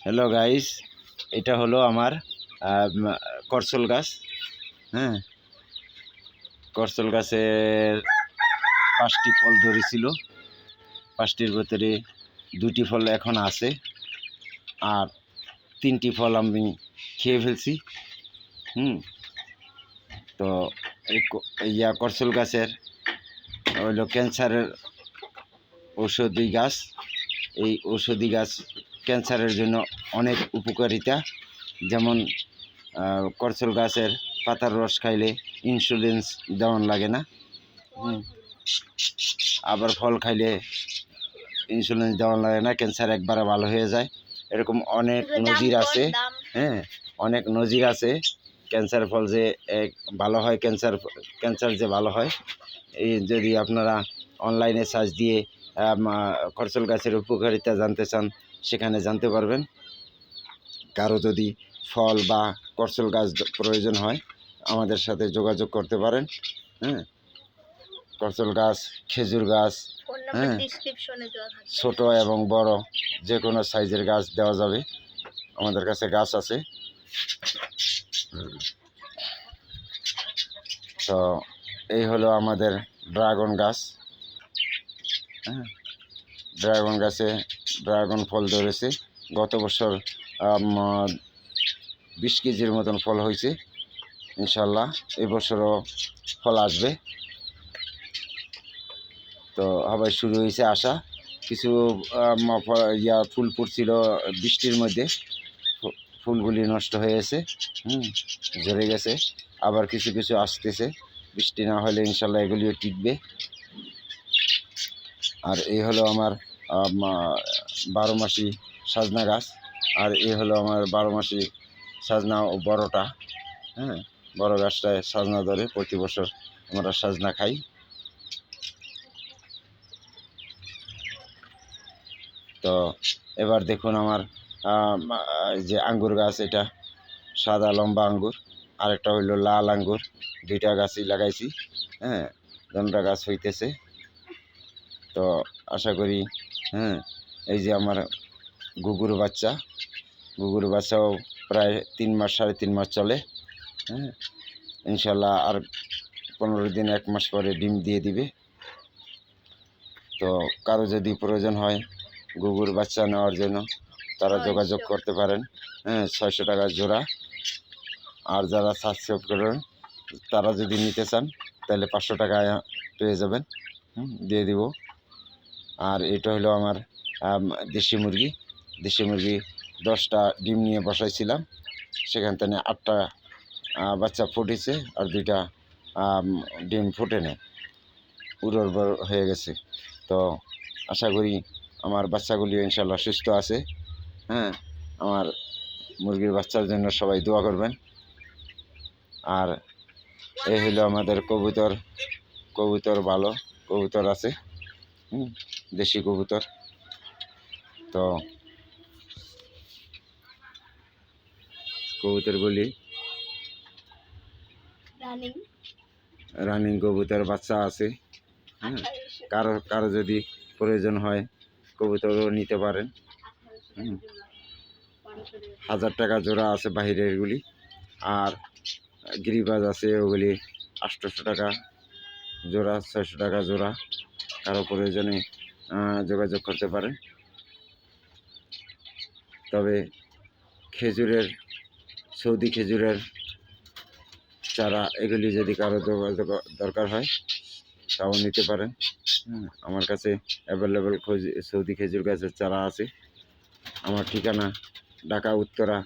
Hello guys, এটা হলো আমার করসল গাছ। হ্যাঁ, করসল গাছের 5টি ফল ধরেছিল। 5টির ভিতরে 2টি ফল এখন আছে, আর 3টি ফল আমি খেয়ে ফেলছি। তো এই করসল গাছের হইলো ক্যান্সারের ঔষধি গাছ। এই ঔষধি গাছ ক্যান্সারের জন্য অনেক উপকারিতা। যেমন করসল গাছের পাতার রস খাইলে ইনসুলিন দেওয়ান লাগে না, আবার ফল খাইলে ইনসুলিন দেওয়ান লাগে না, ক্যান্সার একবারে ভালো হয়ে যায়। এরকম অনেক নজির আছে। হ্যাঁ, অনেক নজির আছে ক্যান্সার ফল যে ভালো হয়, ক্যান্সার যে ভালো হয়। এই যদি আপনারা অনলাইনে সার্চ দিয়ে করসল গাছের উপকারিতা জানতে চান, সেখানে জানতে পারবেন। কারো যদি ফল বা করসল গাছ প্রয়োজন হয়, আমাদের সাথে যোগাযোগ করতে পারেন। হ্যাঁ, করসল গাছ, খেজুর গাছ, হ্যাঁ, ছোট এবং বড় যে কোনো সাইজের গাছ দেওয়া যাবে। আমাদের কাছে গাছ আছে। তো এই হলো আমাদের ড্রাগন গাছ। হ্যাঁ, ড্রাগন গাছে ড্রাগন ফল ধরেছে। গত বছর 20 কেজির মতন ফল হয়েছে। ইনশাল্লাহ এবছরও ফল আসবে। তো আবার শুরু হয়েছে আসা। কিছু ফুল ফুটছিল বৃষ্টির মধ্যে, ফুলগুলি নষ্ট হয়ে গেছে, ঝরে গেছে। আবার কিছু কিছু আসতেছে, বৃষ্টি না হলে ইনশাল্লাহ এগুলিও টিকবে। আর এই হলো আমার 12 মাসি সাজনা গাছ। আর এই হলো আমার 12 মাসি সাজনা ও বড়টা। হ্যাঁ, বড় গাছটায় সাজনা ধরে, প্রতি বছর আমরা সাজনা খাই। তো এবার দেখুন আমার যে আঙ্গুর গাছ, এটা সাদা লম্বা আঙ্গুর, আরেকটা হইলো লাল আঙ্গুর। 2টা গাছই লাগাইছি। হ্যাঁ, 2টা গাছ হইতেছে। তো আশা করি, হ্যাঁ, এই যে আমার ঘুঘুর বাচ্চাও প্রায় 3 মাস 3.5 মাস চলে। হ্যাঁ, ইনশাল্লাহ আর 15 দিন 1 মাস পরে ডিম দিয়ে দিবে। তো কারো যদি প্রয়োজন হয় ঘুঘুর বাচ্চা নেওয়ার জন্য, তারা যোগাযোগ করতে পারেন। হ্যাঁ, 600 টাকা জোড়া। আর যারা সাবস্ক্রাইব করেন, তারা যদি নিতে চান তাহলে 500 টাকায় পেয়ে যাবেন, দিয়ে দিব। আর এটা হলো আমার দেশি মুরগি। 10টা ডিম নিয়ে বসাইছিলাম, সেখান থেকে 8টা বাচ্চা ফুটেছে, আর 2টা ডিম ফুটে নেয়, উড়র হয়ে গেছে। তো আশা করি আমার বাচ্চাগুলি ইনশাল্লাহ সুস্থ আছে। হ্যাঁ, আমার মুরগির বাচ্চার জন্য সবাই দোয়া করবেন। আর এই হলো আমাদের কবুতর ভালো কবুতর আছে, দেশি কবুতর। তো কবুতরগুলি রানিং কবুতর বাচ্চা আছে। হ্যাঁ, কারো যদি প্রয়োজন হয় কবুতরও নিতে পারেন। 1000 টাকা জোড়া আছে বাহিরেরগুলি, আর গিরিবাজ আছে ওগুলি 800 টাকা জোড়া, 600 টাকা জোড়া। কারো প্রয়োজনে যোগাযোগ করতে পারেন। তবে সৌদি খেজুরের চারা, এগুলি যদি কারো দরকার হয় তাও নিতে পারেন। আমার কাছে অ্যাভেলেবেল সৌদি খেজুর গাছের চারা আছে। আমার ঠিকানা ঢাকা উত্তরা।